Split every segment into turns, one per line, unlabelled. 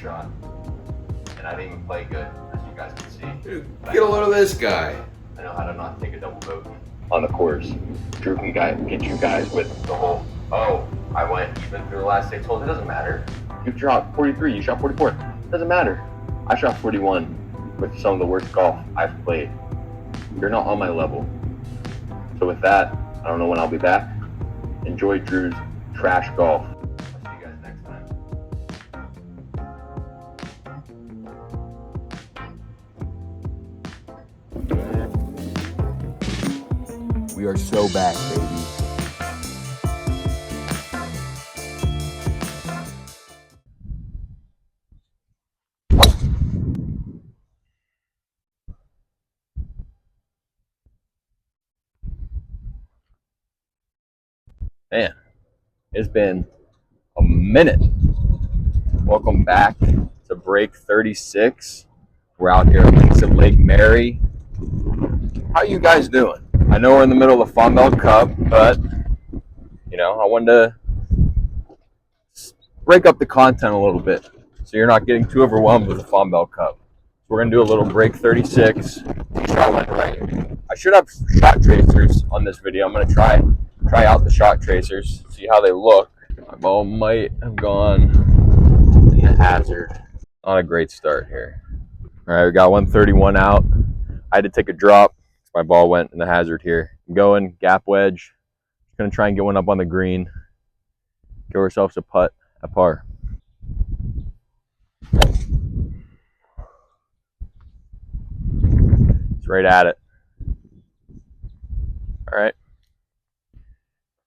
shot. And I didn't even play good, as you guys can see.
Dude, get a load of this guy.
I know how to not take a double bogey on the course. Drew can get you guys with the whole, oh, I went even through the last 6 holes. It doesn't matter. You shot 43, you shot 44. It doesn't matter. I shot 41 with some of the worst golf I've played. You're not on my level. So with that, I don't know when I'll be back. Enjoy Drew's trash golf. I'll see you guys next time.
We are so back, baby. Man, it's been a minute. Welcome back to break 36. We're out here at Links of Lake Mary. How you guys doing? I know we're in the middle of the Fombell Cup, but I wanted to break up the content a little bit so you're not getting too overwhelmed with the Fombell Cup. We're gonna do a little break 36. Shot went right. I should have shot tracers on this video. I'm gonna try out the shot tracers, see how they look. My ball might have gone in the hazard. Not a great start here. All right, we got 131 out. I had to take a drop. My ball went in the hazard here. I'm going gap wedge. Just gonna try and get one up on the green. Give ourselves a putt at par. It's right at it. All right.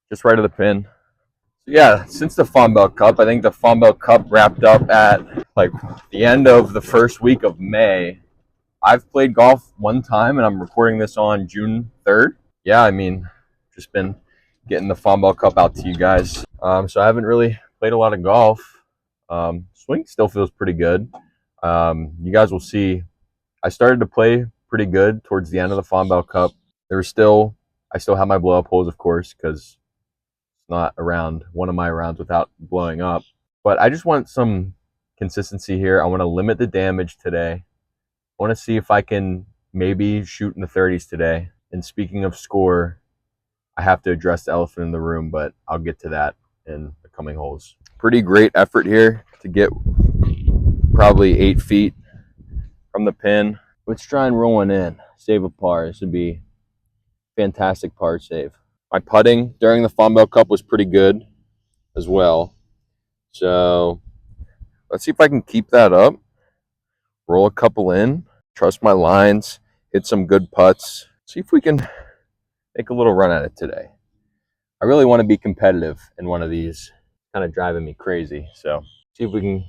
Just right of the pin. So yeah, since the Fombell Cup, I think the Fombell Cup wrapped up at like the end of the first week of May. I've played golf one time, and I'm recording this on June 3rd. Yeah, I mean, just been getting the Fombell Cup out to you guys. So I haven't really played a lot of golf. Swing still feels pretty good. You guys will see. I started to play pretty good towards the end of the Fombell Cup. I still have my blow up holes, of course, because not around one of my rounds without blowing up. But I just want some consistency here. I want to limit the damage today. I want to see if I can maybe shoot in the 30s today. And speaking of score, I have to address the elephant in the room, but I'll get to that in the coming holes. Pretty great effort here to get probably 8 feet from the pin. Let's try and roll one in. Save a par. This would be fantastic par save. My putting during the Fombell Cup was pretty good as well. So let's see if I can keep that up. Roll a couple in. Trust my lines. Hit some good putts. See if we can make a little run at it today. I really want to be competitive in one of these. Kind of driving me crazy. So see if we can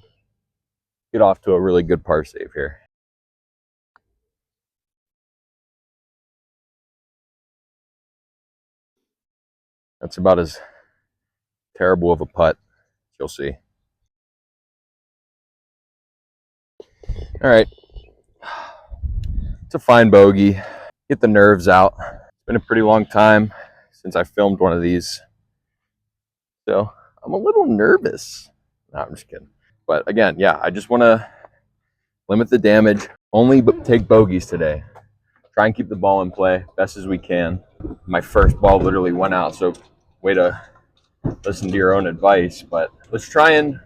get off to a really good par save here. That's about as terrible of a putt as you'll see. All right. It's a fine bogey. Get the nerves out. It's been a pretty long time since I filmed one of these. So I'm a little nervous. No, I'm just kidding. But again, yeah, I just want to limit the damage. Only take bogeys today. Try and keep the ball in play best as we can. My first ball literally went out, so way to listen to your own advice. But let's try and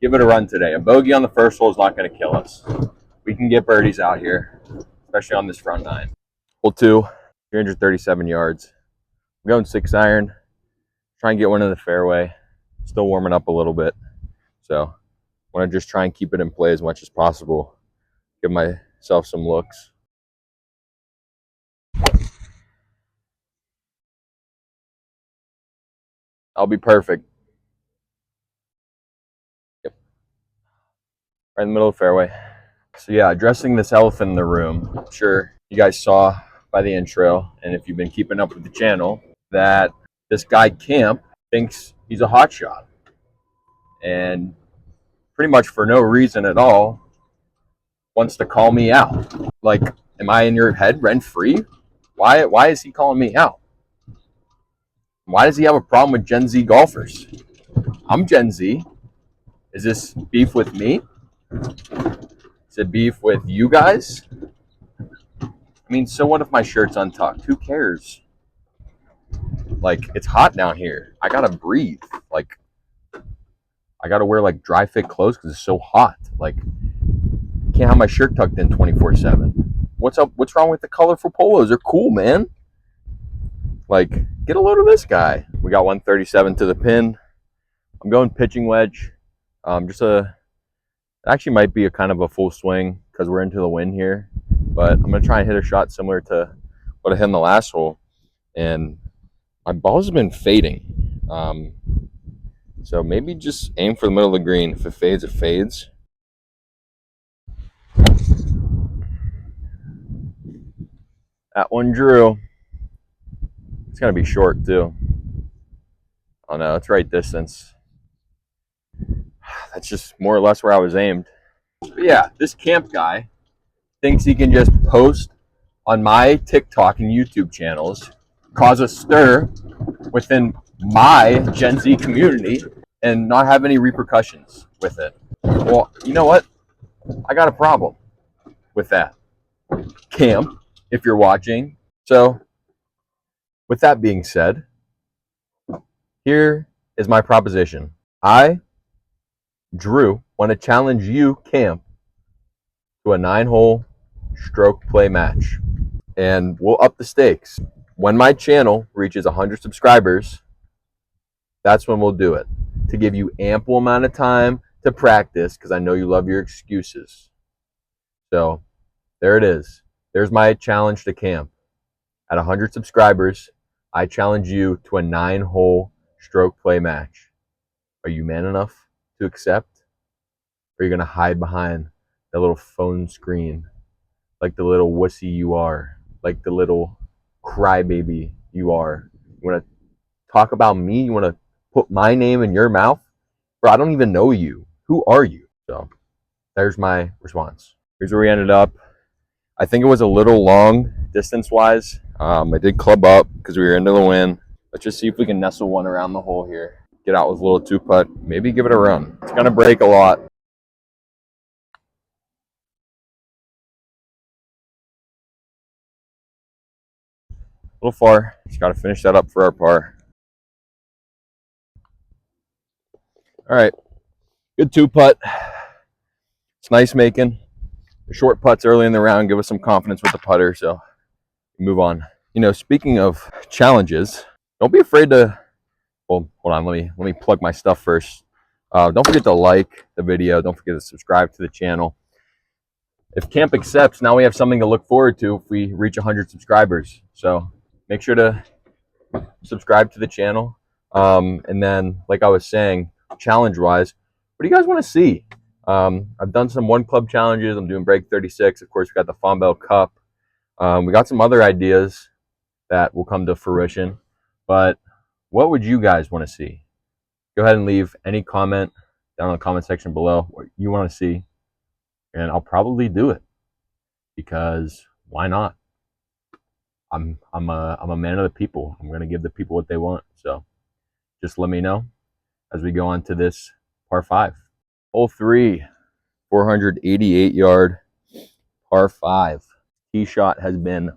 give it a run today. A bogey on the first hole is not going to kill us. We can get birdies out here, especially on this front nine. Hole 2, 337 yards. I'm going 6-iron. Try and get one in the fairway. Still warming up a little bit. So I want to just try and keep it in play as much as possible. Give myself some looks. I'll be perfect. Yep. Right in the middle of the fairway. So yeah, addressing this elephant in the room. I'm sure you guys saw by the intro, and if you've been keeping up with the channel, that this guy Camp thinks he's a hotshot. And pretty much for no reason at all, wants to call me out. Like, am I in your head rent-free? Why is he calling me out? Why does he have a problem with Gen Z golfers? I'm Gen Z. Is this beef with me? Is it beef with you guys? I mean, so what if my shirt's untucked? Who cares? Like, it's hot down here. I gotta breathe. Like, I gotta wear like dry fit clothes because it's so hot. Like, can't have my shirt tucked in 24/7. What's up? What's wrong with the colorful polos? They're cool, man. Like, get a load of this guy. We got 137 to the pin. I'm going pitching wedge. It actually might be a kind of a full swing because we're into the wind here. But I'm gonna try and hit a shot similar to what I hit in the last hole. And my ball's been fading. So maybe just aim for the middle of the green. If it fades, it fades. That one drew. It's gonna be short too. Oh no, it's right distance. That's just more or less where I was aimed. But yeah, this camp guy thinks he can just post on my TikTok and YouTube channels, cause a stir within my Gen Z community, and not have any repercussions with it. Well, you know what? I got a problem with that. Camp, if you're watching. So, with that being said, here is my proposition. I, Drew, want to challenge you, Camp, to a 9-hole stroke play match. And we'll up the stakes. When my channel reaches 100 subscribers, that's when we'll do it. To give you ample amount of time to practice, because I know you love your excuses. So, there it is. There's my challenge to Camp. At 100 subscribers, I challenge you to a 9-hole stroke play match. Are you man enough to accept? Or are you going to hide behind that little phone screen like the little wussy you are, like the little crybaby you are? You want to talk about me? You want to put my name in your mouth? Bro, I don't even know you. Who are you? So there's my response. Here's where we ended up. I think it was a little long distance-wise. I did club up because we were into the wind. Let's just see if we can nestle one around the hole here. Get out with a little 2-putt. Maybe give it a run. It's going to break a lot. A little far. Just got to finish that up for our par. All right. Good 2-putt. It's nice making the short putts early in the round. Give us some confidence with the putter. So move on. You know, speaking of challenges, don't be afraid to... Well, hold on. Let me plug my stuff first. Don't forget to like the video. Don't forget to subscribe to the channel. If Camp accepts, now we have something to look forward to if we reach 100 subscribers. So make sure to subscribe to the channel. And then, like I was saying, challenge-wise, what do you guys want to see? I've done some one club challenges. I'm doing break 36. Of course, we got the Fombell Cup. We got some other ideas that will come to fruition. But what would you guys want to see? Go ahead and leave any comment down in the comment section below what you want to see, and I'll probably do it because why not? I'm a man of the people. I'm gonna give the people what they want. So just let me know as we go on to this par 5. Hole 3, 488-yard par 5. Tee shot has been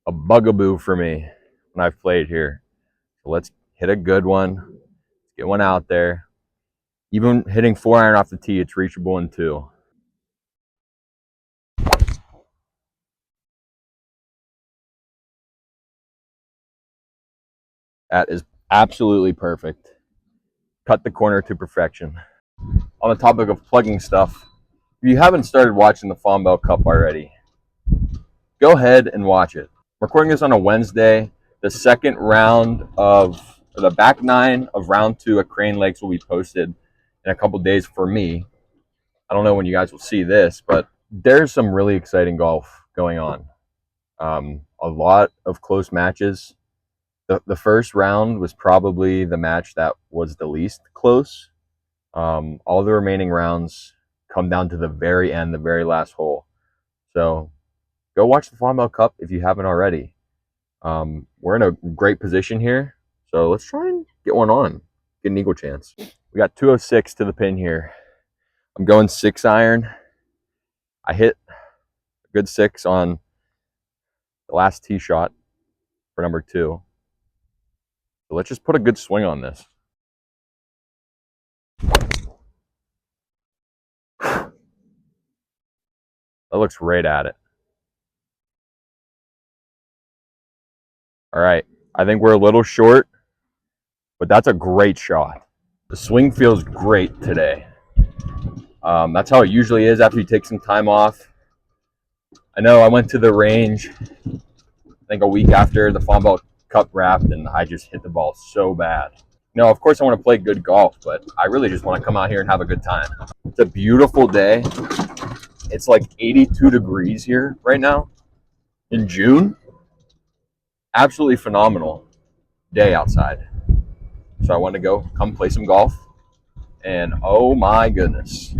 a bugaboo for me when I've played here. So let's hit a good one. Let's get one out there. Even hitting 4-iron off the tee, it's reachable in 2. That is absolutely perfect. Cut the corner to perfection. On the topic of plugging stuff, if you haven't started watching the Fombell Cup already, go ahead and watch it. I'm recording this on a Wednesday. The second round of, or the back 9 of round 2 at Crane Lakes will be posted in a couple days for me. I don't know when you guys will see this, but there's some really exciting golf going on. A lot of close matches. The first round was probably the match that was the least close. All the remaining rounds come down to the very end, the very last hole. So go watch the Fombell Cup if you haven't already. We're in a great position here, so let's try and get one on. Get an eagle chance. We got 206 to the pin here. I'm going 6-iron. I hit a good 6 on the last tee shot for number 2. So let's just put a good swing on this. That looks right at it. All right. I think we're a little short, but that's a great shot. The swing feels great today. That's how it usually is after you take some time off. I know I went to the range, I think a week after the Fombell Cup wrapped, and I just hit the ball so bad. No, of course I want to play good golf, but I really just want to come out here and have a good time. It's a beautiful day. It's like 82 degrees here right now in June. Absolutely phenomenal day outside. So I wanted to come play some golf, and oh my goodness.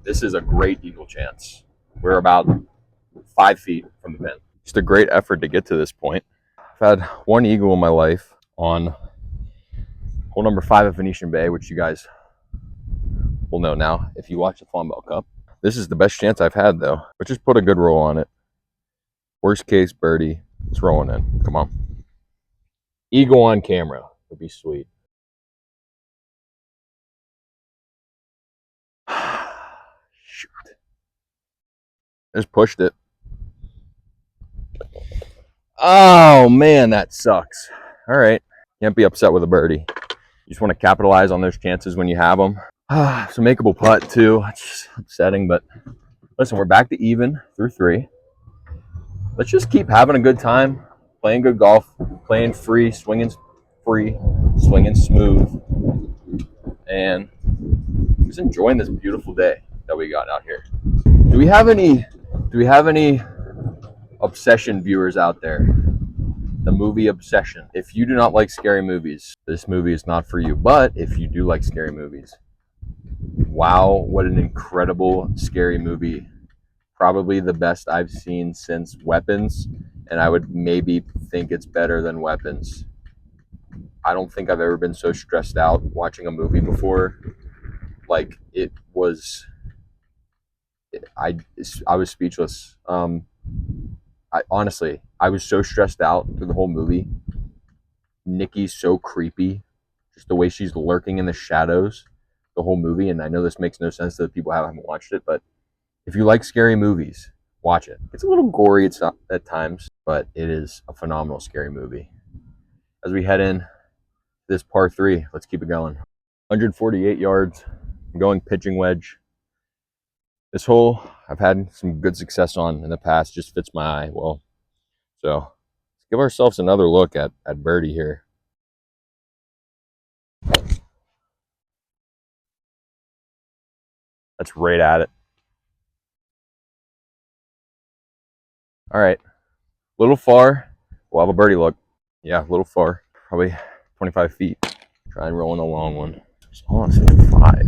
This is a great eagle chance. We're about 5 feet from the pin. Just a great effort to get to this point. I've had one eagle in my life on hole number 5 at Venetian Bay, which you guys will know now if you watch the Fombell Cup. This is the best chance I've had, though. But just put a good roll on it. Worst case, birdie. It's rolling in. Come on. Eagle on camera would be sweet. Shoot. Just pushed it. Oh, man, that sucks. All right. Can't be upset with a birdie. You just want to capitalize on those chances when you have them. It's a makeable putt, too. It's just upsetting, but listen, we're back to even through 3. Let's just keep having a good time, playing good golf, playing free, swinging smooth, and just enjoying this beautiful day that we got out here. Do we have any Obsession viewers out there? The movie Obsession. If you do not like scary movies, this movie is not for you. But if you do like scary movies, wow, what an incredible scary movie. Probably the best I've seen since Weapons, and I would maybe think it's better than Weapons. I don't think I've ever been so stressed out watching a movie before. Like, it was, I was speechless. Honestly, I was so stressed out through the whole movie. Nikki's so creepy, just the way she's lurking in the shadows the whole movie. And I know this makes no sense to the people who haven't watched it, but if you like scary movies, watch it. It's a little gory at times, but it is a phenomenal scary movie. As we head in this par 3, let's keep it going. 148 yards, I'm going pitching wedge. This hole I've had some good success on in the past, just fits my eye well. So let's give ourselves another look at birdie here. That's right at it. All right, a little far. We'll have a birdie look. Yeah, a little far, probably 25 feet. Try and roll in a long one. It's honestly 5.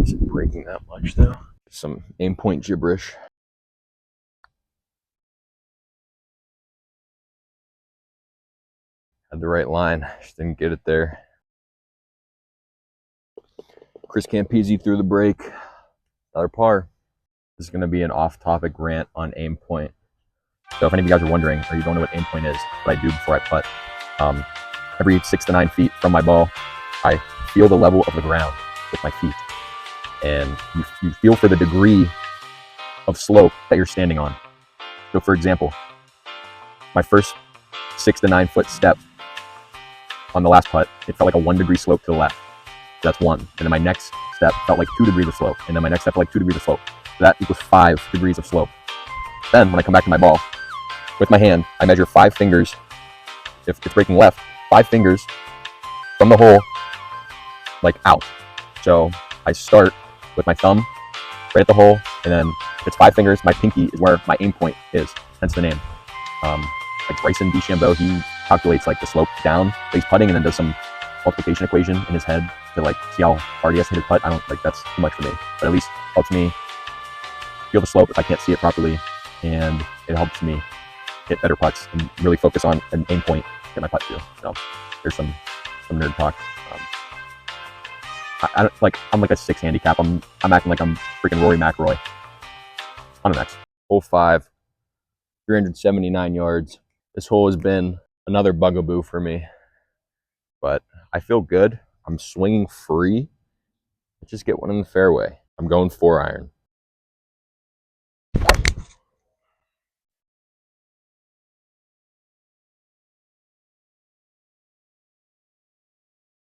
Is it breaking that much though? Some aim point gibberish. Had the right line, just didn't get it there. Chris Campese threw the break. Another par. This is going to be an off-topic rant on aim point. So if any of you guys are wondering, or you don't know what aim point is, what I do before I putt, every 6 to 9 feet from my ball, I feel the level of the ground with my feet. And you feel for the degree of slope that you're standing on. So for example, my first 6 to 9 foot step on the last putt, it felt like a 1 degree slope to the left. So that's 1. And then my next step felt like 2 degrees of slope. And then my next step felt like 2 degrees of slope. So that equals 5 degrees of slope. Then when I come back to my ball, with my hand, I measure 5 fingers. If it's breaking left, 5 fingers from the hole, like out. So I start with my thumb right at the hole, and then if it's 5 fingers, my pinky is where my aim point is, hence the name. Like Bryson DeChambeau, he calculates like the slope down, but he's putting and then does some multiplication equation in his head to like see how hard he has to hit his putt. I don't like, that's too much for me, but at least helps me feel the slope if I can't see it properly, and it helps me hit better putts and really focus on an aim point to get my putt to. So there's some nerd talk. I'm like a 6 handicap. I'm acting like I'm freaking Rory McIlroy. On the next. Hole 5, 379 yards. This hole has been another bugaboo for me, but I feel good. I'm swinging free. Just get one in the fairway. I'm going 4-iron.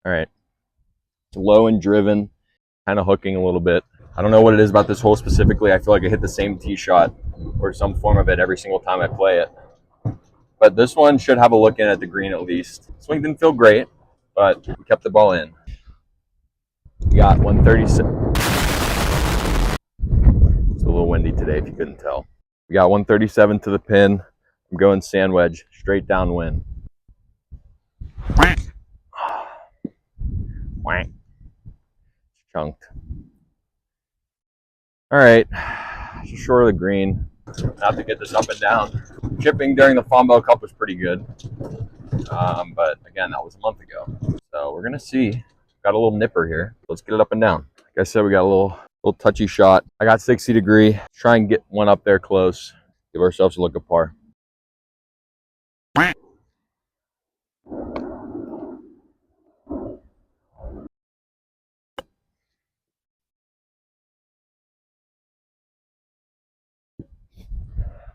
All right. It's low and driven, kind of hooking a little bit. I don't know what it is about this hole specifically. I feel like I hit the same tee shot or some form of it every single time I play it. But this one should have a look in at the green at least. Swing didn't feel great, but we kept the ball in. We got 136. It's a little windy today if you couldn't tell. We got 137 to the pin. I'm going sand wedge, straight downwind. Chunked. All right, just short of the green. Not to get this up and down. Chipping during the Fombell Cup was pretty good, but again, that was a month ago. So we're gonna see. Got a little nipper here. Let's get it up and down. Like I said, we got a little touchy shot. I got 60 degree. Try and get one up there close. Give ourselves a look at par.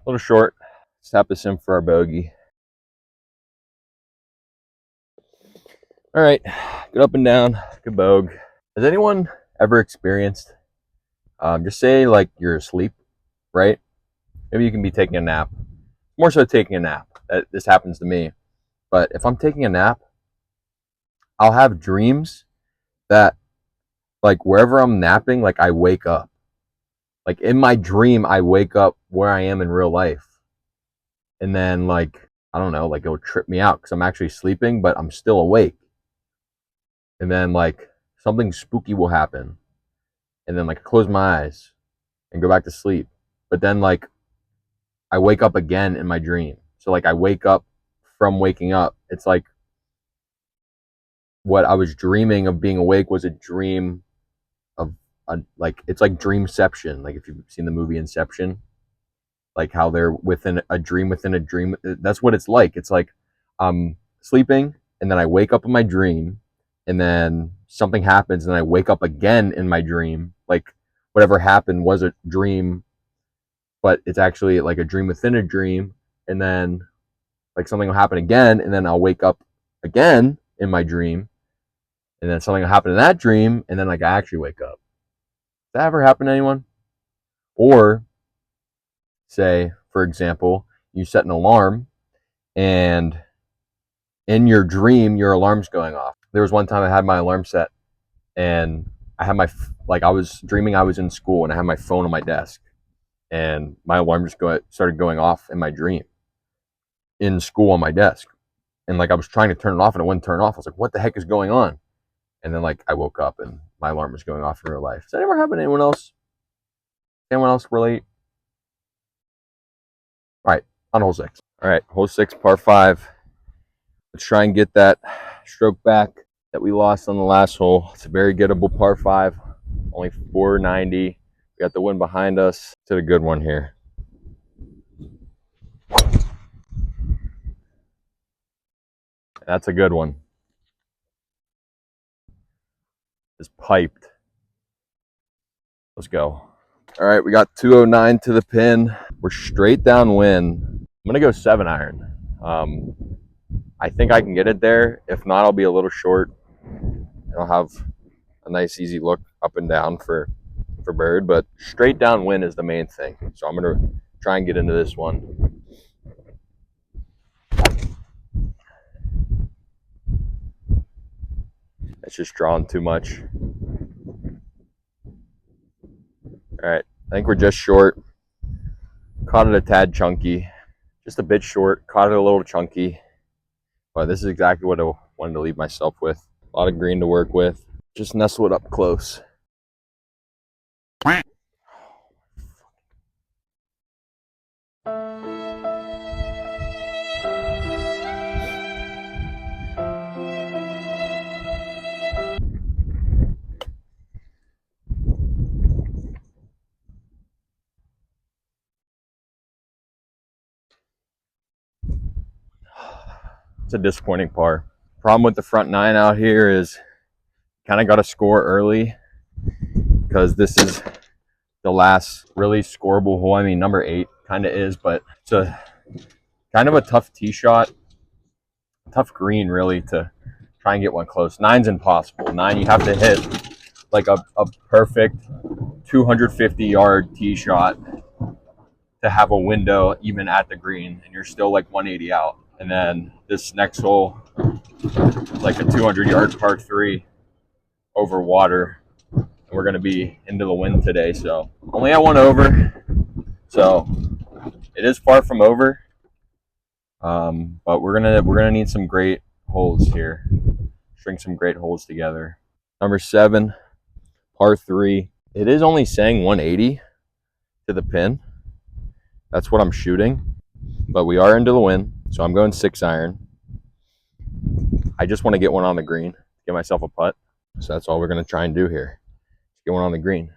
A little short. Tap this in for our bogey. All right, good up and down, good bogue. Has anyone ever experienced, just say like you're asleep, right? Maybe you can be taking a nap. More so taking a nap. This happens to me. But if I'm taking a nap, I'll have dreams that, like wherever I'm napping, like I wake up. Like in my dream, I wake up where I am in real life. And then like, I don't know, like it'll trip me out because I'm actually sleeping, but I'm still awake. And then like something spooky will happen. And then like I close my eyes and go back to sleep. But then like I wake up again in my dream. So like I wake up from waking up. It's like what I was dreaming of being awake was a dream of like it's like dreamception. Like if you've seen the movie Inception, like how they're within a dream within a dream. That's what it's like. It's like I'm sleeping and then I wake up in my dream and then something happens and I wake up again in my dream. Like whatever happened was a dream, but it's actually like a dream within a dream. And then like something will happen again and then I'll wake up again in my dream. And then something will happen in that dream and then like I actually wake up. Does that ever happen to anyone? Or say, for example, you set an alarm and in your dream, your alarm's going off. There was one time I had my alarm set and I had I was dreaming I was in school and I had my phone on my desk and my alarm just started going off in my dream in school on my desk. And like I was trying to turn it off and it wouldn't turn off. I was like, what the heck is going on? And then like I woke up and my alarm was going off in real life. Does that ever happen to anyone else? Anyone else relate? All right, on hole 6. All right, hole 6, par 5. Let's try and get that stroke back that we lost on the last hole. It's a very gettable par 5, only 490. We got the wind behind us. It's a good one here. That's a good one. It's piped. Let's go. All right, we got 209 to the pin. We're straight downwind. I'm gonna go 7-iron. I think I can get it there. If not, I'll be a little short. I'll have a nice easy look up and down for bird, but straight downwind is the main thing. So I'm gonna try and get into this one. It's just drawing too much. All right, I think we're just short. Caught it a tad chunky, just a bit short. Caught it a little chunky, but this is exactly what I wanted to leave myself with. A lot of green to work with. Just nestle it up close. It's a disappointing par. Problem with the front nine out here is kind of got to score early because this is the last really scoreable hole. I mean, number 8 kind of is, but it's a kind of a tough tee shot, tough green really to try and get one close. 9's impossible. 9, you have to hit like a perfect 250-yard tee shot to have a window even at the green, and you're still like 180 out. And then this next hole, like a 200-yard par 3 over water. And we're going to be into the wind today, so only at one over. So it is far from over, but we're gonna need some great holes here. String some great holes together. Number 7, par 3. It is only saying 180 to the pin. That's what I'm shooting, but we are into the wind, so I'm going 6 iron. I just want to get one on the green, get myself a putt. So that's all we're going to try and do here. Get one on the green.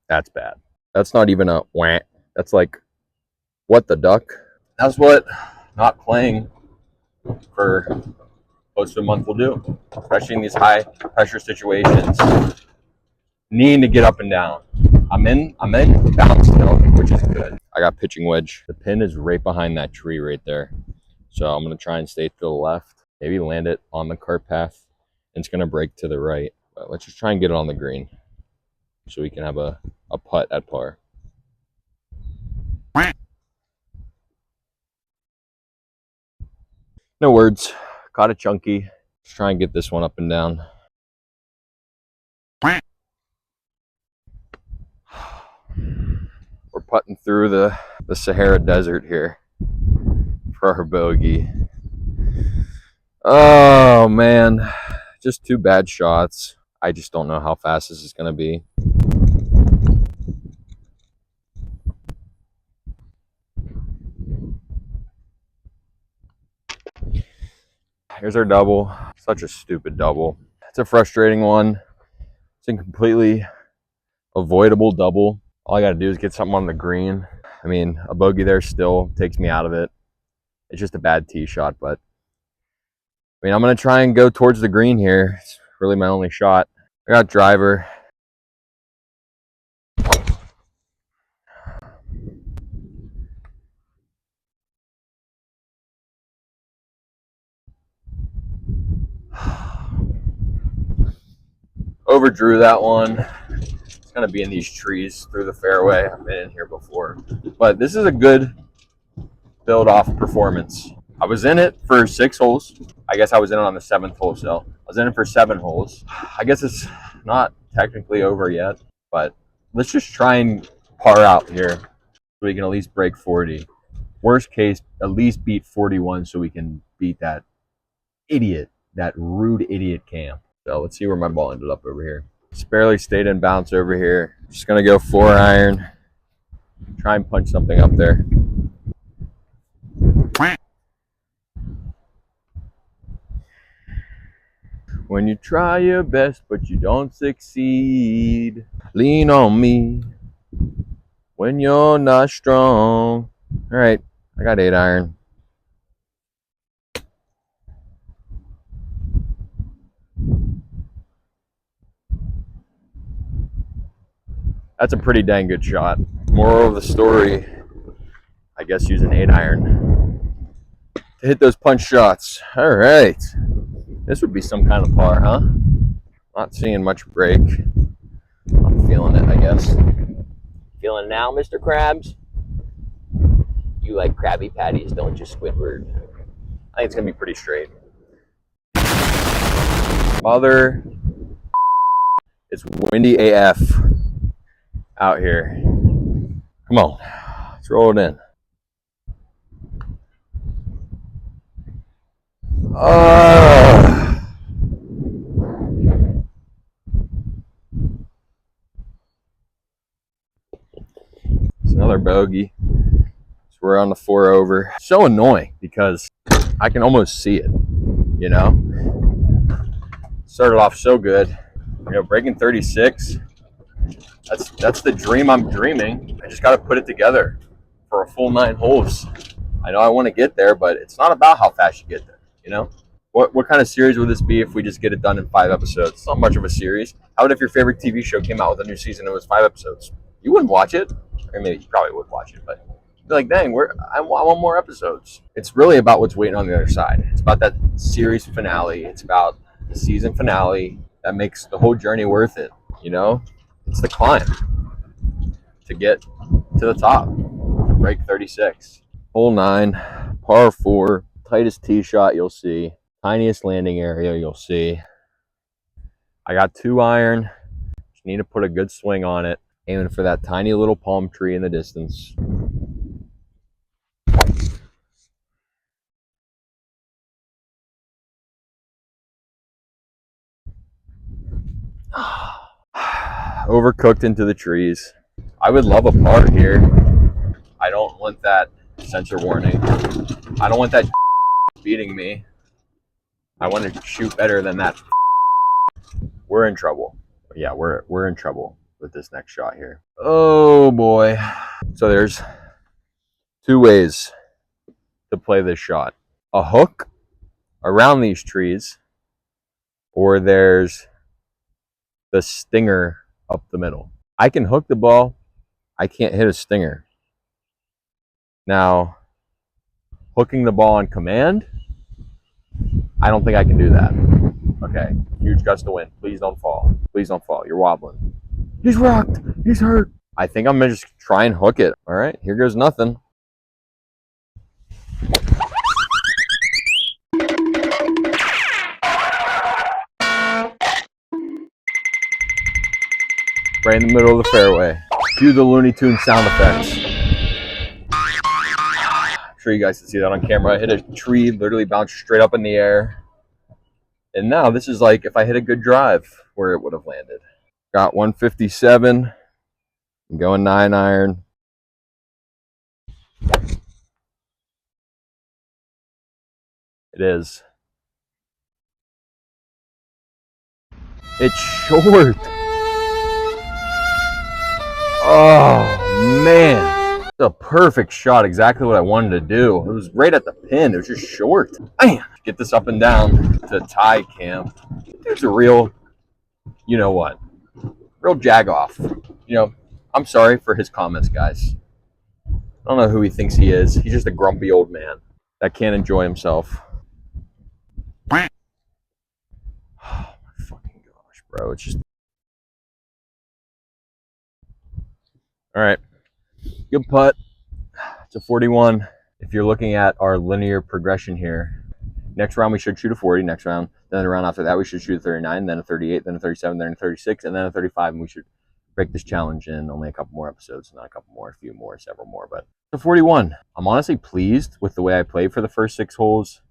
That's bad. That's not even a wah. That's like, what the duck? That's what not playing for close to a month will do, especially in these high pressure situations. Needing to get up and down. I'm in bounce still, which is good. I got pitching wedge. The pin is right behind that tree right there. So I'm going to try and stay to the left. Maybe land it on the cart path. And it's going to break to the right. But let's just try and get it on the green so we can have a putt at par. No words. Caught it chunky. Let's try and get this one up and down. We're putting through the Sahara Desert here for our bogey. Oh, man. Just 2 bad shots. I just don't know how fast this is going to be. Here's our double. Such a stupid double. It's a frustrating one. It's a completely avoidable double. All I got to do is get something on the green. I mean, a bogey there still takes me out of it. It's just a bad tee shot, but I mean, I'm going to try and go towards the green here. It's really my only shot. I got driver. Overdrew that one. It's going to be in these trees through the fairway. I've been in here before. But this is a good build-off performance. I was in it for 6 holes. I guess I was in it on the 7th hole, so I was in it for 7 holes. I guess it's not technically over yet, but let's just try and par out here so we can at least break 40. Worst case, at least beat 41 so we can beat that idiot, that rude idiot Cam. So let's see where my ball ended up over here. Just barely stayed in bounce over here. Just going to go 4 iron. Try and punch something up there. When you try your best but you don't succeed, lean on me when you're not strong. All right, I got 8 iron. That's a pretty dang good shot. Moral of the story, I guess use an 8 iron to hit those punch shots. All right. This would be some kind of par, huh? Not seeing much break. I'm feeling it, I guess. Feeling it now, Mr. Krabs? You like Krabby Patties, don't you, Squidward? I think it's going to be pretty straight. Mother. It's windy AF out here. Come on. Let's roll it in. It's another bogey. So we're on the 4 over. So annoying because I can almost see it, you know? Started off so good. Breaking 36. That's the dream I'm dreaming. I just got to put it together for a full 9 holes. I know I want to get there, but it's not about how fast you get there. What kind of series would this be if we just get it done in 5 episodes? It's not much of a series. How would if your favorite TV show came out with a new season and it was 5 episodes? You wouldn't watch it. Or maybe you probably would watch it, but you'd be like, dang, I want more episodes. It's really about what's waiting on the other side. It's about that series finale. It's about the season finale that makes the whole journey worth it. It's the climb to get to the top. Break 36. Hole 9, par 4, tightest tee shot you'll see. Tiniest landing area you'll see. I got 2 iron. Just need to put a good swing on it. Aiming for that tiny little palm tree in the distance. Overcooked into the trees. I would love a par here. I don't want that sensor warning. I don't want that beating me. I want to shoot better than that. We're in trouble. Yeah, we're in trouble with this next shot here. Oh boy. So there's 2 ways to play this shot. A hook around these trees, or there's the stinger up the middle. I can hook the ball. I can't hit a stinger. Now, hooking the ball on command, I don't think I can do that. Okay, huge gust of wind. Please don't fall. Please don't fall. You're wobbling. He's rocked. He's hurt. I think I'm going to just try and hook it. All right, here goes nothing. Right in the middle of the fairway. Cue the Looney Tunes sound effects. I'm sure you guys can see that on camera. I hit a tree, literally bounced straight up in the air. And now this is like if I hit a good drive where it would have landed. Got 157. I'm going 9 iron. It is. It's short. Oh, man. It's a perfect shot. Exactly what I wanted to do. It was right at the pin. It was just short. Man. Get this up and down to tie camp. There's a real, you know what? Real jag-off. I'm sorry for his comments, guys. I don't know who he thinks he is. He's just a grumpy old man that can't enjoy himself. Oh, my fucking gosh, bro. It's just... All right. Good putt. It's a 41. If you're looking at our linear progression here, next round we should shoot a 40. Next round, then the round after that we should shoot a 39, then a 38, then a 37, then a 36, and then a 35, and we should break this challenge in only a couple more episodes. Not a couple more, a few more, several more, but it's a 41. I'm honestly pleased with the way I played for the first 6 holes.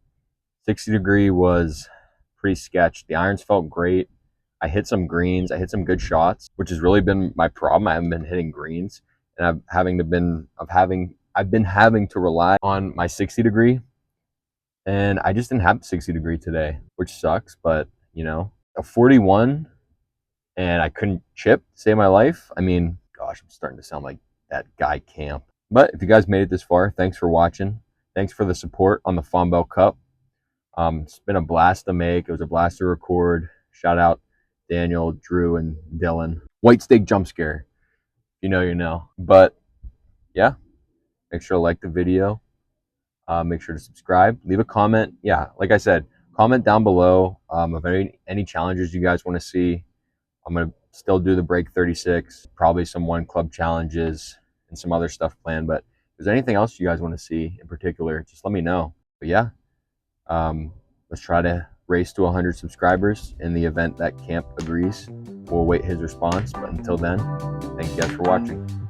60 degree was pretty sketch. The irons felt great. I hit some greens. I hit some good shots, which has really been my problem. I haven't been hitting greens, and I've been having to rely on my 60 degree, and I just didn't have the 60 degree today, which sucks. But a 41, and I couldn't chip to save my life. I mean, gosh, I'm starting to sound like that guy Camp. But if you guys made it this far, thanks for watching. Thanks for the support on the Fombell Cup. It's been a blast to make. It was a blast to record. Shout out Daniel, Drew, and Dylan. White steak jump scare. You know. But yeah, make sure to like the video. Make sure to subscribe. Leave a comment. Yeah, like I said, comment down below of any challenges you guys want to see. I'm going to still do the break 36, probably some 1 club challenges and some other stuff planned. But if there's anything else you guys want to see in particular, just let me know. But yeah, let's try to race to 100 subscribers. In the event that Camp agrees, we'll await his response. But until then, thank you guys for watching.